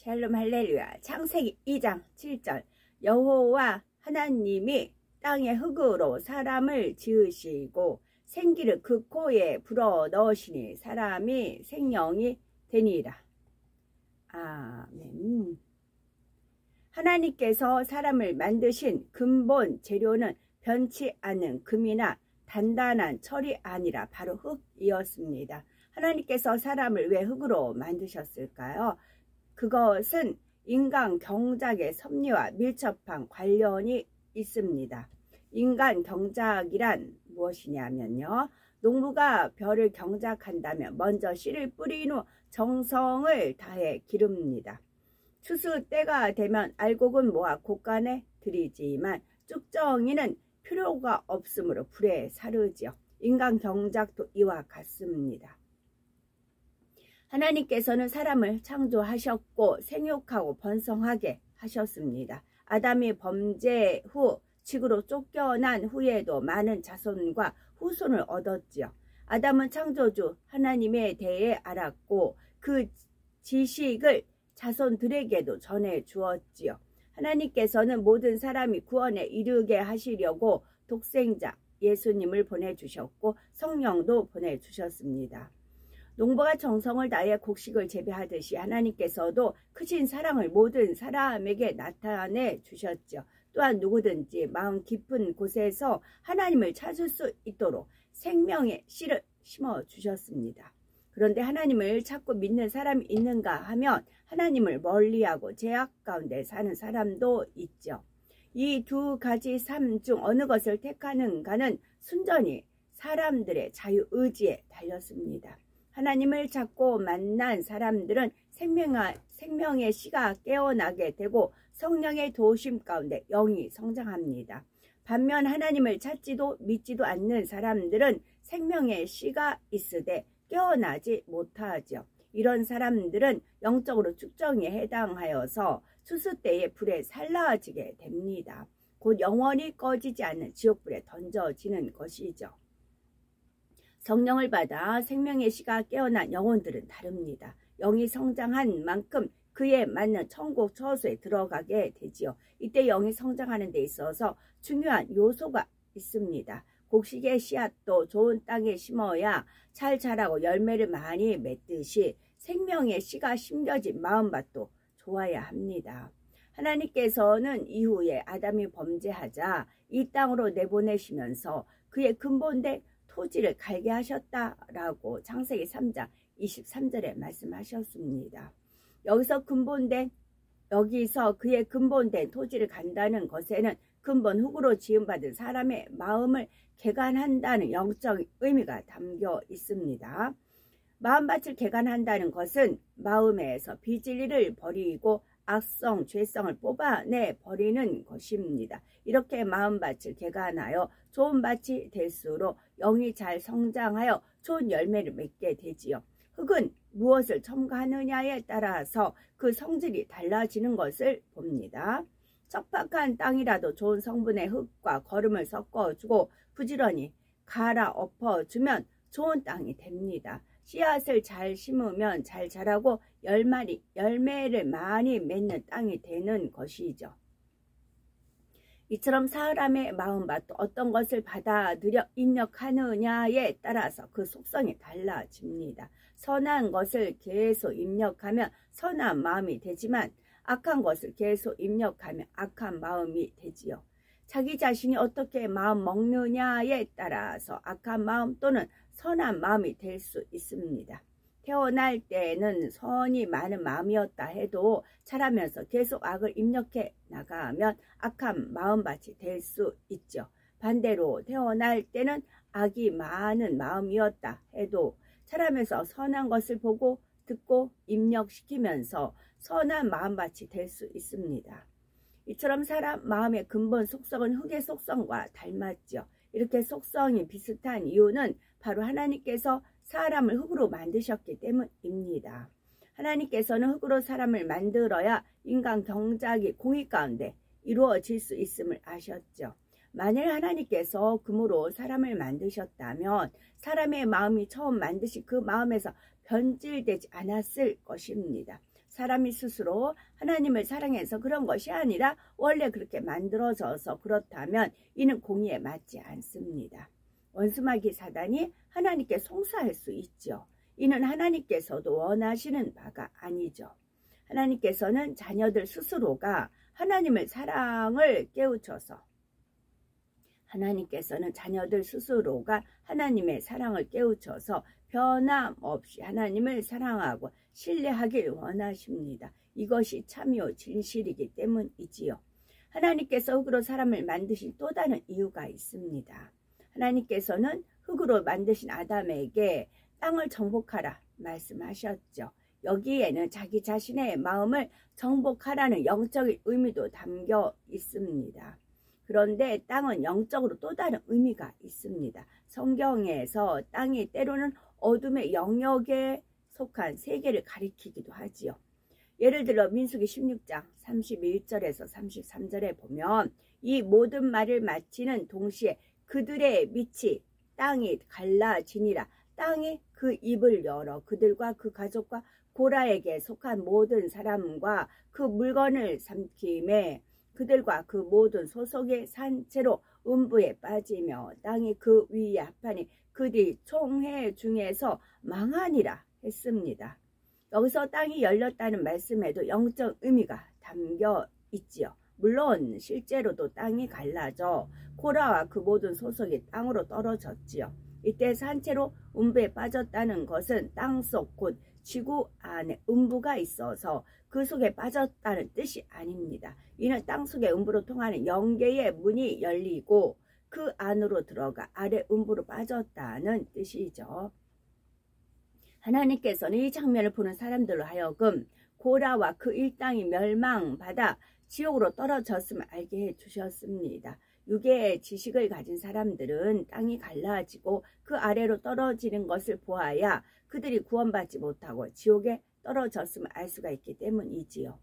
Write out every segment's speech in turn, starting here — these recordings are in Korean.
샬롬 할렐루야. 창세기 2장 7절. 여호와 하나님이 땅의 흙으로 사람을 지으시고 생기를 그 코에 불어 넣으시니 사람이 생명이 되니라. 아멘. 하나님께서 사람을 만드신 근본 재료는 변치 않는 금이나 단단한 철이 아니라 바로 흙이었습니다. 하나님께서 사람을 왜 흙으로 만드셨을까요? 그것은 인간 경작의 섭리와 밀접한 관련이 있습니다. 인간 경작이란 무엇이냐면요, 농부가 벼를 경작한다면 먼저 씨를 뿌린 후 정성을 다해 기릅니다. 추수 때가 되면 알곡은 모아 곡간에 들이지만 쭉정이는 필요가 없으므로 불에 사르지요. 인간 경작도 이와 같습니다. 하나님께서는 사람을 창조하셨고 생육하고 번성하게 하셨습니다. 아담이 범죄 후 지구로 쫓겨난 후에도 많은 자손과 후손을 얻었지요. 아담은 창조주 하나님에 대해 알았고 그 지식을 자손들에게도 전해 주었지요. 하나님께서는 모든 사람이 구원에 이르게 하시려고 독생자 예수님을 보내주셨고 성령도 보내주셨습니다. 농부가 정성을 다해 곡식을 재배하듯이 하나님께서도 크신 사랑을 모든 사람에게 나타내 주셨죠. 또한 누구든지 마음 깊은 곳에서 하나님을 찾을 수 있도록 생명의 씨를 심어 주셨습니다. 그런데 하나님을 찾고 믿는 사람이 있는가 하면 하나님을 멀리하고 죄악 가운데 사는 사람도 있죠. 이 두 가지 삶 중 어느 것을 택하는가는 순전히 사람들의 자유의지에 달렸습니다. 하나님을 찾고 만난 사람들은 생명의 씨가 깨어나게 되고 성령의 도우심 가운데 영이 성장합니다. 반면 하나님을 찾지도 믿지도 않는 사람들은 생명의 씨가 있으되 깨어나지 못하죠. 이런 사람들은 영적으로 쭉정이에 해당하여서 추수 때에 불에 살라지게 됩니다. 곧 영원히 꺼지지 않는 지옥불에 던져지는 것이죠. 성령을 받아 생명의 씨가 깨어난 영혼들은 다릅니다. 영이 성장한 만큼 그에 맞는 천국 처소에 들어가게 되지요. 이때 영이 성장하는 데 있어서 중요한 요소가 있습니다. 곡식의 씨앗도 좋은 땅에 심어야 잘 자라고 열매를 많이 맺듯이 생명의 씨가 심겨진 마음밭도 좋아야 합니다. 하나님께서는 이후에 아담이 범죄하자 이 땅으로 내보내시면서 그의 근본된 토지를 갈게 하셨다라고 창세기 3장 23절에 말씀하셨습니다. 여기서 그의 근본된 토지를 간다는 것에는 근본 흙으로 지음받은 사람의 마음을 개간한다는 영적 의미가 담겨 있습니다. 마음밭을 개간한다는 것은 마음에서 비진리를 버리고 악성, 죄성을 뽑아내 버리는 것입니다. 이렇게 마음밭을 개간하여 좋은 밭이 될수록 영이 잘 성장하여 좋은 열매를 맺게 되지요. 흙은 무엇을 첨가하느냐에 따라서 그 성질이 달라지는 것을 봅니다. 척박한 땅이라도 좋은 성분의 흙과 거름을 섞어주고 부지런히 갈아 엎어주면 좋은 땅이 됩니다. 씨앗을 잘 심으면 잘 자라고 열매를 많이 맺는 땅이 되는 것이죠. 이처럼 사람의 마음밭도 어떤 것을 받아들여 입력하느냐에 따라서 그 속성이 달라집니다. 선한 것을 계속 입력하면 선한 마음이 되지만 악한 것을 계속 입력하면 악한 마음이 되지요. 자기 자신이 어떻게 마음 먹느냐에 따라서 악한 마음 또는 선한 마음이 될 수 있습니다. 태어날 때는 선이 많은 마음이었다 해도 자라면서 계속 악을 입력해 나가면 악한 마음밭이 될 수 있죠. 반대로 태어날 때는 악이 많은 마음이었다 해도 자라면서 선한 것을 보고 듣고 입력시키면서 선한 마음밭이 될 수 있습니다. 이처럼 사람 마음의 근본 속성은 흙의 속성과 닮았죠. 이렇게 속성이 비슷한 이유는 바로 하나님께서 사람을 흙으로 만드셨기 때문입니다. 하나님께서는 흙으로 사람을 만들어야 인간 경작이 공의 가운데 이루어질 수 있음을 아셨죠. 만일 하나님께서 금으로 사람을 만드셨다면 사람의 마음이 처음 만드신 그 마음에서 변질되지 않았을 것입니다. 사람이 스스로 하나님을 사랑해서 그런 것이 아니라 원래 그렇게 만들어져서 그렇다면 이는 공의에 맞지 않습니다. 원수마귀 사단이 하나님께 송사할 수 있죠. 이는 하나님께서도 원하시는 바가 아니죠. 하나님께서는 자녀들 스스로가 하나님의 사랑을 깨우쳐서 하나님의 사랑을 깨우쳐서 변함없이 하나님을 사랑하고 신뢰하길 원하십니다. 이것이 참요 진실이기 때문이지요. 하나님께서 흙으로 사람을 만드신 또 다른 이유가 있습니다. 하나님께서는 흙으로 만드신 아담에게 땅을 정복하라 말씀하셨죠. 여기에는 자기 자신의 마음을 정복하라는 영적인 의미도 담겨 있습니다. 그런데 땅은 영적으로 또 다른 의미가 있습니다. 성경에서 땅이 때로는 어둠의 영역에 속한 세계를 가리키기도 하지요. 예를 들어 민수기 16장 31절에서 33절에 보면 이 모든 말을 마치는 동시에 그들의 밑이 땅이 갈라지니라. 땅이 그 입을 열어 그들과 그 가족과 고라에게 속한 모든 사람과 그 물건을 삼킴에 그들과 그 모든 소속의 산채로 음부에 빠지며 땅이 그 위에 합하니 그들이 총회 중에서 망하니라 했습니다. 여기서 땅이 열렸다는 말씀에도 영적 의미가 담겨 있지요. 물론 실제로도 땅이 갈라져 고라와 그 모든 소속이 땅으로 떨어졌지요. 이때 산채로 음부에 빠졌다는 것은 땅속 곧 지구 안에 음부가 있어서 그 속에 빠졌다는 뜻이 아닙니다. 이는 땅속의 음부로 통하는 영계의 문이 열리고 그 안으로 들어가 아래 음부로 빠졌다는 뜻이죠. 하나님께서는 이 장면을 보는 사람들로 하여금 고라와 그 일당이 멸망받아 지옥으로 떨어졌음을 알게 해주셨습니다. 육의 지식을 가진 사람들은 땅이 갈라지고 그 아래로 떨어지는 것을 보아야 그들이 구원받지 못하고 지옥에 떨어졌음을 알 수가 있기 때문이지요.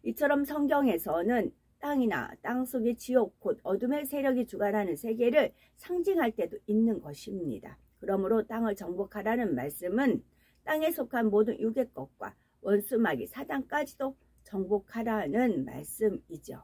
이처럼 성경에서는 땅이나 땅속의 지옥 곧 어둠의 세력이 주관하는 세계를 상징할 때도 있는 것입니다. 그러므로 땅을 정복하라는 말씀은 땅에 속한 모든 육의 것과 원수마귀 사단까지도 정복하라는 말씀이죠.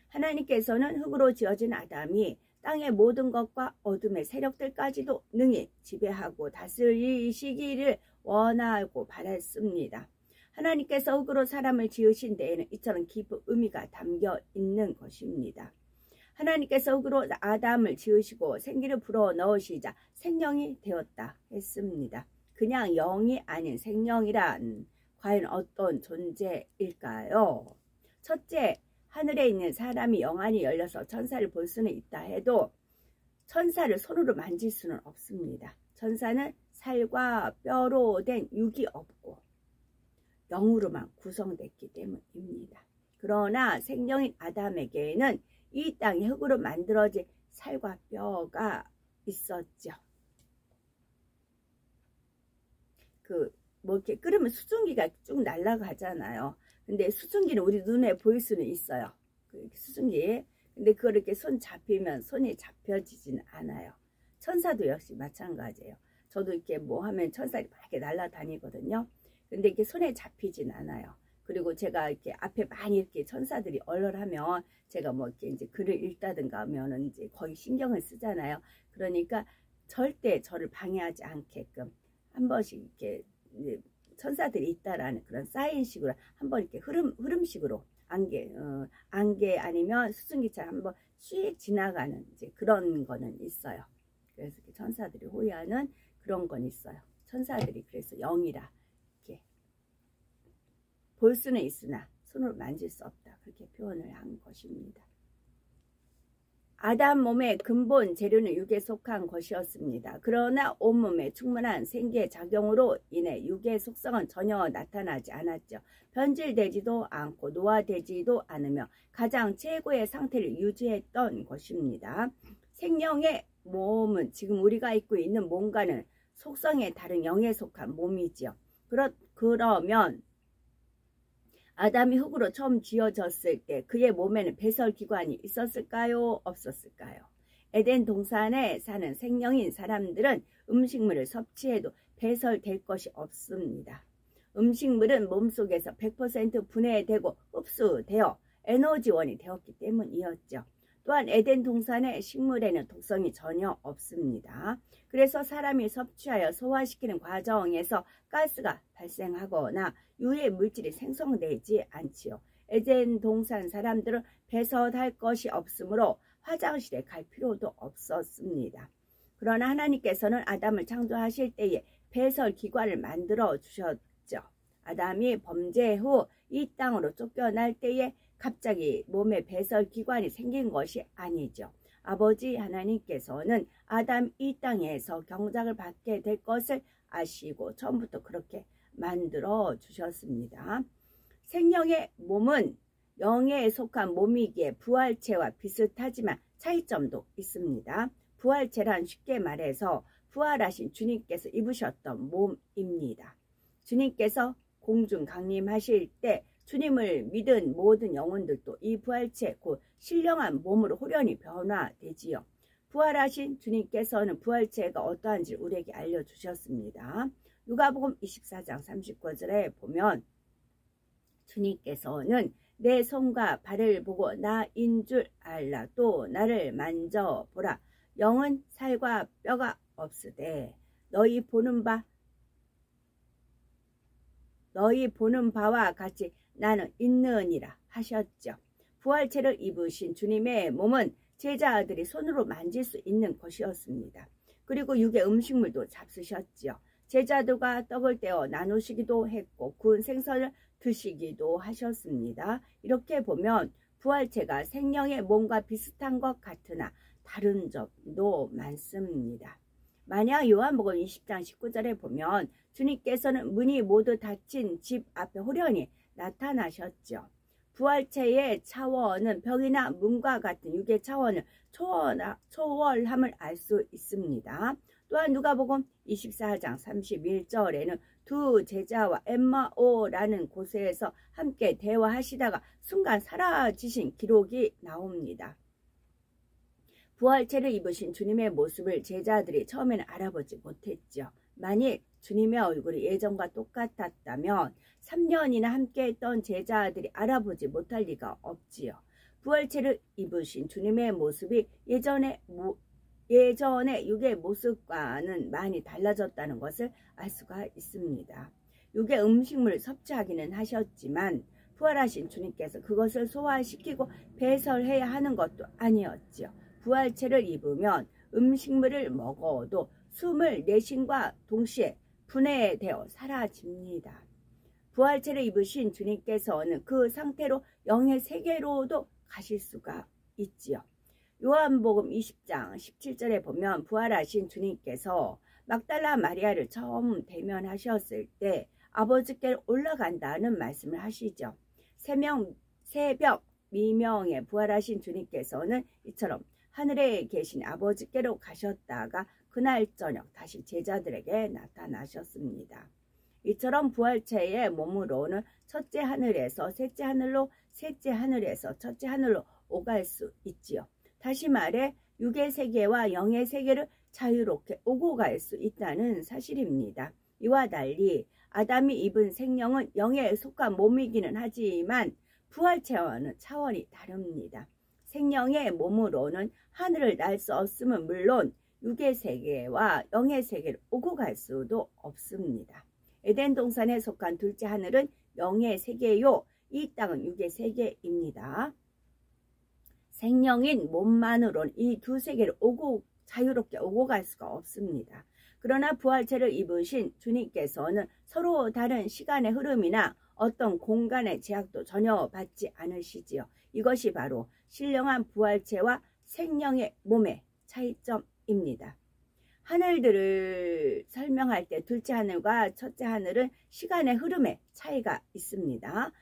하나님께서는 흙으로 지어진 아담이 땅의 모든 것과 어둠의 세력들까지도 능히 지배하고 다스리시기를 원하고 바랐습니다. 하나님께서 흙으로 사람을 지으신 데에는 이처럼 깊은 의미가 담겨 있는 것입니다. 하나님께서 흙으로 아담을 지으시고 생기를 불어넣으시자 생명이 되었다 했습니다. 그냥 영이 아닌 생명이란 과연 어떤 존재일까요? 첫째, 하늘에 있는 사람이 영안이 열려서 천사를 볼 수는 있다 해도 천사를 손으로 만질 수는 없습니다. 천사는 살과 뼈로 된 육이 없고 영으로만 구성됐기 때문입니다. 그러나 생명인 아담에게는 이 땅의 흙으로 만들어진 살과 뼈가 있었죠. 이렇게 끓으면 수증기가 쭉 날아가잖아요. 근데 수증기는 우리 눈에 보일 수는 있어요. 수증기. 근데 그걸 이렇게 손 잡히면 손이 잡혀지지는 않아요. 천사도 역시 마찬가지예요. 저도 이렇게 뭐 하면 천사들이 막 이렇게 날아다니거든요. 근데 이게 손에 잡히진 않아요. 그리고 제가 이렇게 앞에 많이 이렇게 천사들이 얼얼하면 제가 뭐 이렇게 이제 글을 읽다든가 하면은 이제 거의 신경을 쓰잖아요. 그러니까 절대 저를 방해하지 않게끔 한 번씩 이렇게 천사들이 있다라는 그런 사인식으로 한번 이렇게 흐름식으로 안개 아니면 수증기처럼 한번 씩 지나가는 이제 그런 거는 있어요. 그래서 천사들이 호위하는 그런 건 있어요. 천사들이 그래서 영이라 이렇게 볼 수는 있으나 손으로 만질 수 없다. 그렇게 표현을 한 것입니다. 아담 몸의 근본 재료는 육에 속한 것이었습니다. 그러나 온몸에 충분한 생기의 작용으로 인해 육의 속성은 전혀 나타나지 않았죠. 변질되지도 않고 노화되지도 않으며 가장 최고의 상태를 유지했던 것입니다. 생명의 몸은 지금 우리가 입고 있는 몸과는 속성에 다른 영에 속한 몸이지요. 그러면 아담이 흙으로 처음 지어졌을 때 그의 몸에는 배설기관이 있었을까요? 없었을까요? 에덴 동산에 사는 생명인 사람들은 음식물을 섭취해도 배설될 것이 없습니다. 음식물은 몸속에서 100% 분해되고 흡수되어 에너지원이 되었기 때문이었죠. 또한 에덴 동산의 식물에는 독성이 전혀 없습니다. 그래서 사람이 섭취하여 소화시키는 과정에서 가스가 발생하거나 유해 물질이 생성되지 않지요. 에덴 동산 사람들은 배설할 것이 없으므로 화장실에 갈 필요도 없었습니다. 그러나 하나님께서는 아담을 창조하실 때에 배설 기관을 만들어 주셨죠. 아담이 범죄 후 이 땅으로 쫓겨날 때에 갑자기 몸에 배설 기관이 생긴 것이 아니죠. 아버지 하나님께서는 아담 이 땅에서 경작을 받게 될 것을 아시고 처음부터 그렇게 만들어 주셨습니다. 생명의 몸은 영에 속한 몸이기에 부활체와 비슷하지만 차이점도 있습니다. 부활체란 쉽게 말해서 부활하신 주님께서 입으셨던 몸입니다. 주님께서 공중 강림하실 때 주님을 믿은 모든 영혼들도 이 부활체 곧 신령한 몸으로 호련히 변화되지요. 부활하신 주님께서는 부활체가 어떠한지 우리에게 알려주셨습니다. 누가복음 24장 39절에 보면 주님께서는 내 손과 발을 보고 나인 줄 알라. 또 나를 만져보라. 영은 살과 뼈가 없으되 너희 보는 바와 같이 나는 있느니라 하셨죠. 부활체를 입으신 주님의 몸은 제자들이 손으로 만질 수 있는 것이었습니다. 그리고 육의 음식물도 잡수셨지요. 제자들과 떡을 떼어 나누시기도 했고 구운 생선을 드시기도 하셨습니다. 이렇게 보면 부활체가 생명의 몸과 비슷한 것 같으나 다른 점도 많습니다. 만약 요한복음 20장 19절에 보면 주님께서는 문이 모두 닫힌 집 앞에 호련히 나타나셨죠. 부활체의 차원은 벽이나 문과 같은 육의 차원을 초월함을 알 수 있습니다. 또한 누가복음 24장 31절에는 두 제자와 엠마오라는 곳에서 함께 대화하시다가 순간 사라지신 기록이 나옵니다. 부활체를 입으신 주님의 모습을 제자들이 처음에는 알아보지 못했죠. 만일 주님의 얼굴이 예전과 똑같았다면 3년이나 함께했던 제자들이 알아보지 못할 리가 없지요. 부활체를 입으신 주님의 모습이 예전의 육의 모습과는 많이 달라졌다는 것을 알 수가 있습니다. 육의 음식물을 섭취하기는 하셨지만 부활하신 주님께서 그것을 소화시키고 배설해야 하는 것도 아니었지요. 부활체를 입으면 음식물을 먹어도 숨을 내쉼과 동시에 분해되어 사라집니다. 부활체를 입으신 주님께서는 그 상태로 영의 세계로도 가실 수가 있지요. 요한복음 20장 17절에 보면 부활하신 주님께서 막달라 마리아를 처음 대면하셨을 때 아버지께로 올라간다는 말씀을 하시죠. 새벽 미명에 부활하신 주님께서는 이처럼 하늘에 계신 아버지께로 가셨다가 그날 저녁 다시 제자들에게 나타나셨습니다. 이처럼 부활체의 몸으로는 첫째 하늘에서 셋째 하늘로, 셋째 하늘에서 첫째 하늘로 오갈 수 있지요. 다시 말해 육의 세계와 영의 세계를 자유롭게 오고 갈 수 있다는 사실입니다. 이와 달리 아담이 입은 생명은 영에 속한 몸이기는 하지만 부활체와는 차원이 다릅니다. 생명의 몸으로는 하늘을 날 수 없음은 물론 육의 세계와 영의 세계를 오고 갈 수도 없습니다. 에덴 동산에 속한 둘째 하늘은 영의 세계요, 이 땅은 육의 세계입니다. 생명인 몸만으로는 이 두 세계를 자유롭게 오고 갈 수가 없습니다. 그러나 부활체를 입으신 주님께서는 서로 다른 시간의 흐름이나 어떤 공간의 제약도 전혀 받지 않으시지요. 이것이 바로 신령한 부활체와 생명의 몸의 차이점입니다. 하늘들을 설명할 때 둘째 하늘과 첫째 하늘은 시간의 흐름에 차이가 있습니다.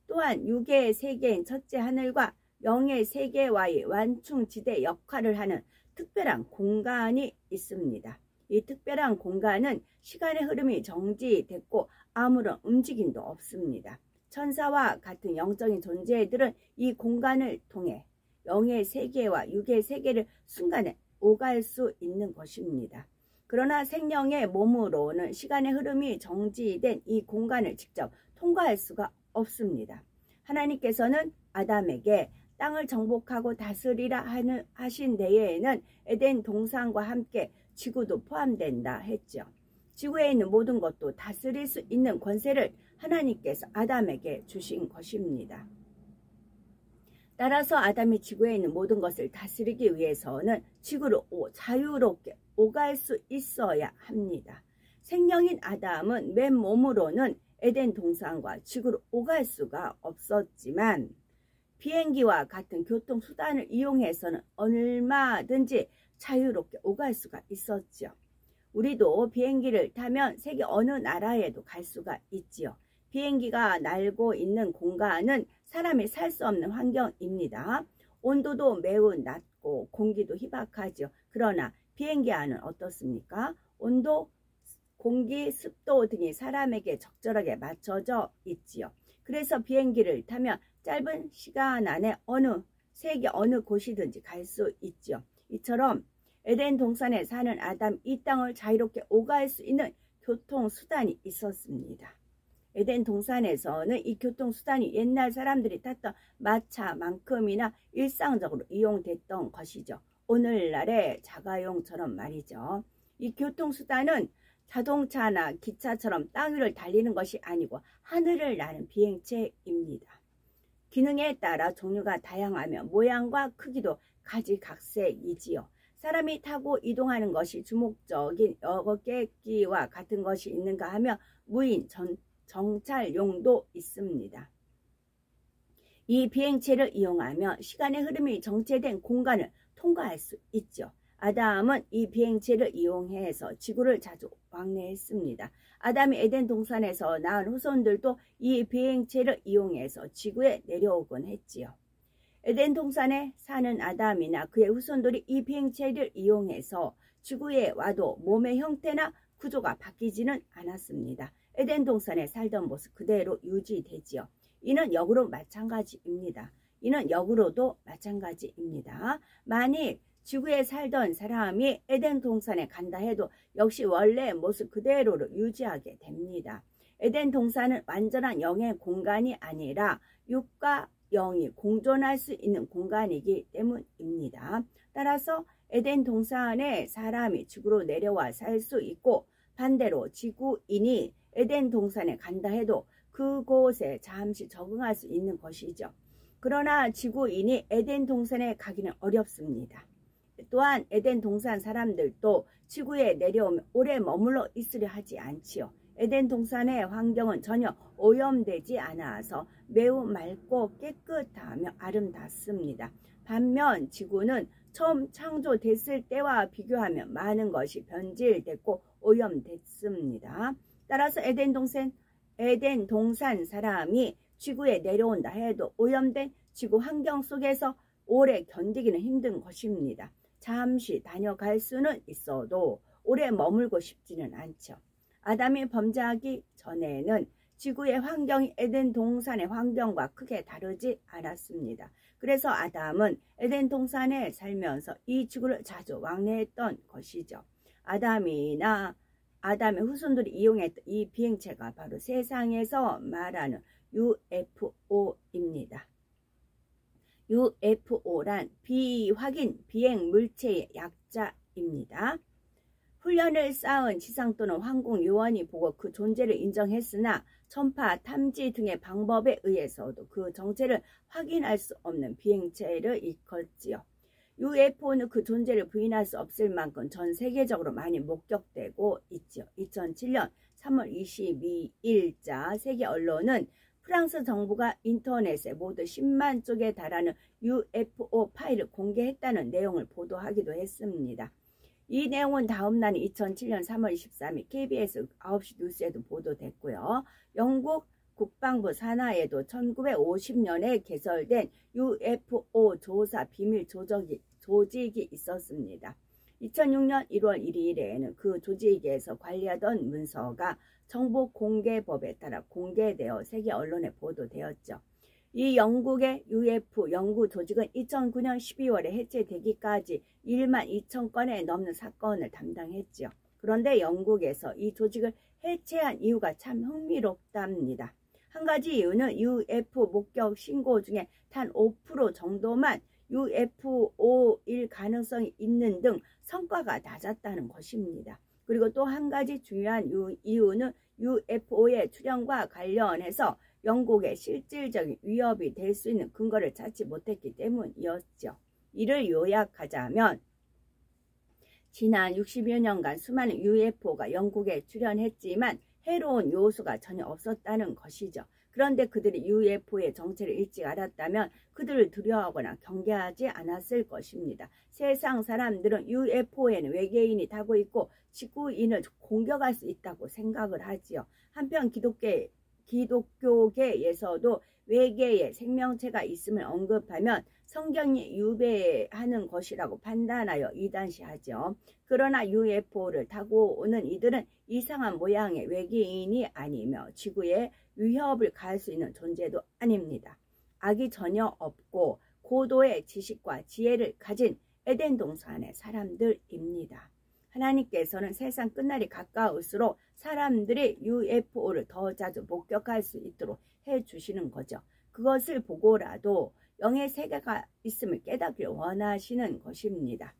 또한 육의 세계인 첫째 하늘과 영의 세계와의 완충지대 역할을 하는 특별한 공간이 있습니다. 이 특별한 공간은 시간의 흐름이 정지됐고 아무런 움직임도 없습니다. 천사와 같은 영적인 존재들은 이 공간을 통해 영의 세계와 육의 세계를 순간에 오갈 수 있는 것입니다. 그러나 생명의 몸으로는 시간의 흐름이 정지된 이 공간을 직접 통과할 수가 없습니다. 하나님께서는 아담에게 땅을 정복하고 다스리라 하신 데에는 에덴 동산과 함께 지구도 포함된다 했죠. 지구에 있는 모든 것도 다스릴 수 있는 권세를 하나님께서 아담에게 주신 것입니다. 따라서 아담이 지구에 있는 모든 것을 다스리기 위해서는 지구로 자유롭게 오갈 수 있어야 합니다. 생명인 아담은 맨몸으로는 에덴 동산과 지구로 오갈 수가 없었지만 비행기와 같은 교통수단을 이용해서는 얼마든지 자유롭게 오갈 수가 있었죠. 우리도 비행기를 타면 세계 어느 나라에도 갈 수가 있지요. 비행기가 날고 있는 공간은 사람이 살 수 없는 환경입니다. 온도도 매우 낮고 공기도 희박하죠. 그러나 비행기 안은 어떻습니까? 온도, 공기, 습도 등이 사람에게 적절하게 맞춰져 있지요. 그래서 비행기를 타면 짧은 시간 안에 세계 어느 곳이든지 갈 수 있지요. 이처럼 에덴 동산에 사는 아담 이 땅을 자유롭게 오갈 수 있는 교통수단이 있었습니다. 에덴 동산에서는 이 교통수단이 옛날 사람들이 탔던 마차만큼이나 일상적으로 이용됐던 것이죠. 오늘날의 자가용처럼 말이죠. 이 교통수단은 자동차나 기차처럼 땅 위를 달리는 것이 아니고 하늘을 나는 비행체입니다. 기능에 따라 종류가 다양하며 모양과 크기도 가지각색이지요. 사람이 타고 이동하는 것이 주목적인 여객기와 같은 것이 있는가 하며 무인 정찰용도 있습니다. 이 비행체를 이용하며 시간의 흐름이 정체된 공간을 통과할 수 있죠. 아담은 이 비행체를 이용해서 지구를 자주 왕래했습니다. 아담이 에덴 동산에서 낳은 후손들도 이 비행체를 이용해서 지구에 내려오곤 했지요. 에덴 동산에 사는 아담이나 그의 후손들이 이 비행체를 이용해서 지구에 와도 몸의 형태나 구조가 바뀌지는 않았습니다. 에덴 동산에 살던 모습 그대로 유지되지요. 이는 역으로도 마찬가지입니다. 만일 지구에 살던 사람이 에덴 동산에 간다 해도 역시 원래의 모습 그대로를 유지하게 됩니다. 에덴 동산은 완전한 영의 공간이 아니라 육과 영이 공존할 수 있는 공간이기 때문입니다. 따라서 에덴 동산에 사람이 지구로 내려와 살 수 있고 반대로 지구인이 에덴 동산에 간다 해도 그곳에 잠시 적응할 수 있는 것이죠. 그러나 지구인이 에덴 동산에 가기는 어렵습니다. 또한 에덴 동산 사람들도 지구에 내려오면 오래 머물러 있으려 하지 않지요. 에덴 동산의 환경은 전혀 오염되지 않아서 매우 맑고 깨끗하며 아름답습니다. 반면 지구는 처음 창조됐을 때와 비교하면 많은 것이 변질됐고 오염됐습니다. 따라서 에덴 동산 사람이 지구에 내려온다 해도 오염된 지구 환경 속에서 오래 견디기는 힘든 것입니다. 잠시 다녀갈 수는 있어도 오래 머물고 싶지는 않죠. 아담이 범죄하기 전에는 지구의 환경이 에덴 동산의 환경과 크게 다르지 않았습니다. 그래서 아담은 에덴 동산에 살면서 이 지구를 자주 왕래했던 것이죠. 아담의 후손들이 이용했던 이 비행체가 바로 세상에서 말하는 UFO입니다. UFO란 비확인 비행 물체의 약자입니다. 훈련을 쌓은 지상 또는 항공 요원이 보고 그 존재를 인정했으나 전파, 탐지 등의 방법에 의해서도 그 정체를 확인할 수 없는 비행체를 일컫지요. UFO는 그 존재를 부인할 수 없을 만큼 전 세계적으로 많이 목격되고 있죠. 2007년 3월 22일자 세계 언론은 프랑스 정부가 인터넷에 모두 10만 쪽에 달하는 UFO 파일을 공개했다는 내용을 보도하기도 했습니다. 이 내용은 다음 날 2007년 3월 23일 KBS 9시 뉴스에도 보도됐고요. 영국 국방부 산하에도 1950년에 개설된 UFO 조사 비밀 조직이 있었습니다. 2006년 1월 1일에는 그 조직에서 관리하던 문서가 정보공개법에 따라 공개되어 세계 언론에 보도되었죠. 이 영국의 UFO 연구 조직은 2009년 12월에 해체되기까지 1만 2천 건에 넘는 사건을 담당했죠. 그런데 영국에서 이 조직을 해체한 이유가 참 흥미롭답니다. 한 가지 이유는 UFO 목격 신고 중에 단 5% 정도만 UFO일 가능성이 있는 등 성과가 낮았다는 것입니다. 그리고 또 한 가지 중요한 이유는 UFO의 출현과 관련해서 영국의 실질적인 위협이 될 수 있는 근거를 찾지 못했기 때문이었죠. 이를 요약하자면 지난 60여 년간 수많은 UFO가 영국에 출현했지만 해로운 요소가 전혀 없었다는 것이죠. 그런데 그들이 UFO의 정체를 일찍 알았다면 그들을 두려워하거나 경계하지 않았을 것입니다. 세상 사람들은 UFO에는 외계인이 타고 있고 지구인을 공격할 수 있다고 생각을 하지요. 한편 기독교계에서도 외계의 생명체가 있음을 언급하면 성경이 유배하는 것이라고 판단하여 이단시하죠. 그러나 UFO를 타고 오는 이들은 이상한 모양의 외계인이 아니며 지구에 위협을 가할 수 있는 존재도 아닙니다. 악이 전혀 없고 고도의 지식과 지혜를 가진 에덴 동산의 사람들입니다. 하나님께서는 세상 끝날이 가까울수록 사람들이 UFO를 더 자주 목격할 수 있도록 해주시는 거죠. 그것을 보고라도 영의 세계가 있음을 깨닫길 원하시는 것입니다.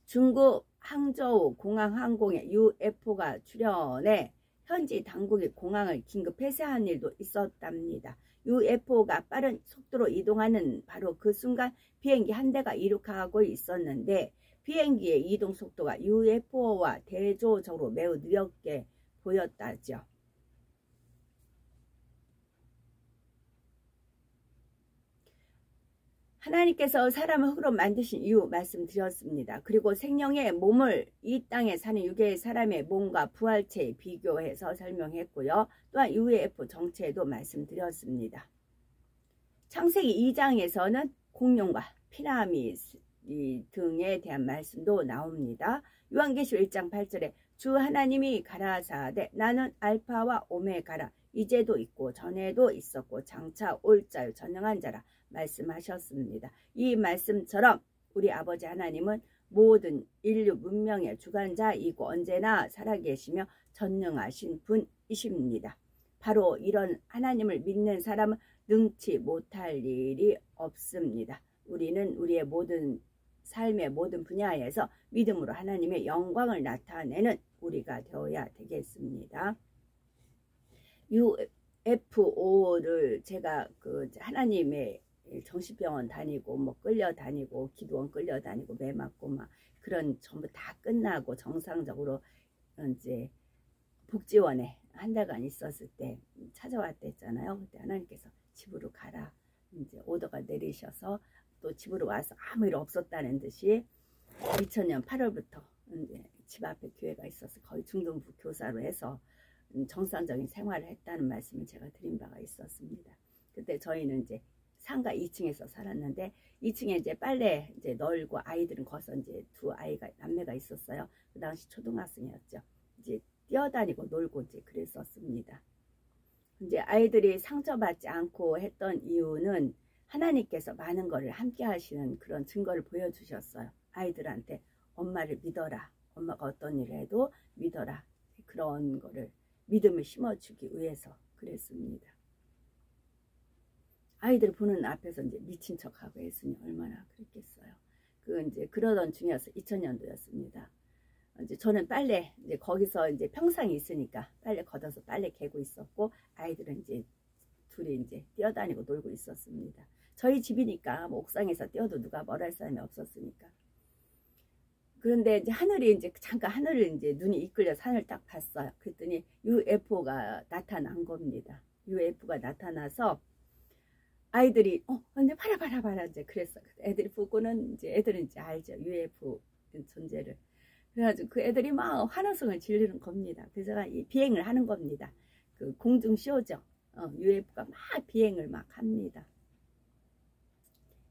중국 항저우 공항 항공에 UFO가 출현해 현지 당국이 공항을 긴급 폐쇄한 일도 있었답니다. UFO가 빠른 속도로 이동하는 바로 그 순간 비행기 한 대가 이륙하고 있었는데 비행기의 이동 속도가 UFO와 대조적으로 매우 느렸게 보였다죠. 하나님께서 사람을 흙으로 만드신 이유 말씀드렸습니다. 그리고 생명의 몸을 이 땅에 사는 육의 사람의 몸과 부활체에 비교해서 설명했고요. 또한 UFO 정체도 말씀드렸습니다. 창세기 2장에서는 공룡과 피라미드 등에 대한 말씀도 나옵니다. 요한계시록 1장 8절에 주 하나님이 가라사대 나는 알파와 오메가라 이제도 있고 전에도 있었고 장차 올 자요 전능한 자라 말씀하셨습니다. 이 말씀처럼 우리 아버지 하나님은 모든 인류 문명의 주관자이고 언제나 살아계시며 전능하신 분이십니다. 바로 이런 하나님을 믿는 사람은 능치 못할 일이 없습니다. 우리는 우리의 모든 삶의 모든 분야에서 믿음으로 하나님의 영광을 나타내는 우리가 되어야 되겠습니다. UFO를 제가 하나님의 정신병원 다니고 뭐 끌려다니고 기도원 끌려다니고 매 맞고 막 그런 전부 다 끝나고 정상적으로 이제 복지원에 한 달간 있었을 때 찾아왔댔잖아요. 그때 하나님께서 집으로 가라 이제 오더가 내리셔서 또 집으로 와서 아무 일 없었다는 듯이 2000년 8월부터 이제 집 앞에 교회가 있어서 거의 중등부 교사로 해서 정상적인 생활을 했다는 말씀을 제가 드린 바가 있었습니다. 그때 저희는 이제 상가 2층에서 살았는데 2층에 이제 빨래 이제 널고 아이들은 거기서 이제 두 아이가 남매가 있었어요. 그 당시 초등학생이었죠. 이제 뛰어다니고 놀고 이제 그랬었습니다. 이제 아이들이 상처받지 않고 했던 이유는 하나님께서 많은 것을 함께 하시는 그런 증거를 보여주셨어요. 아이들한테 엄마를 믿어라. 엄마가 어떤 일을 해도 믿어라. 그런 거를 믿음을 심어주기 위해서 그랬습니다. 아이들 보는 앞에서 이제 미친 척하고 했으니 얼마나 그랬겠어요. 이제 그러던 중이어서 2000년도였습니다. 이제 저는 빨래 이제 거기서 이제 평상이 있으니까 빨래 걷어서 빨래 개고 있었고 아이들은 이제 둘이 이제 뛰어다니고 놀고 있었습니다. 저희 집이니까 뭐 옥상에서 뛰어도 누가 뭐라 할 사람이 없었으니까. 그런데 이제 하늘이 이제 잠깐 하늘을 이제 눈이 이끌려서 하늘을 딱 봤어요. 그랬더니 UFO가 나타난 겁니다. UFO가 나타나서 아이들이 근데 봐라 이제 그랬어. 애들이 보고는 이제 애들은 이제 알죠. UFO 존재를. 그래가지고 그 애들이 막 환호성을 지르는 겁니다. 그래서 이 비행을 하는 겁니다. 그 공중 쇼죠. UFO가 막 비행을 막 합니다.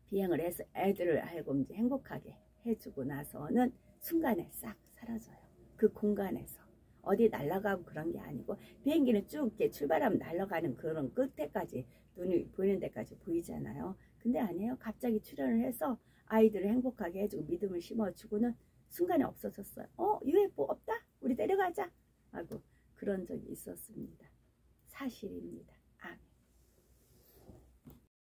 비행을 해서 애들을 알고 이제 행복하게 해주고 나서는 순간에 싹 사라져요. 그 공간에서. 어디 날아가고 그런 게 아니고 비행기는 쭉 이렇게 출발하면 날아가는 그런 끝에까지 눈이 보이는 데까지 보이잖아요. 근데 아니에요. 갑자기 출현을 해서 아이들을 행복하게 해주고 믿음을 심어주고는 순간에 없어졌어요. UFO 없다? 우리 내려가자 하고 그런 적이 있었습니다. 사실입니다.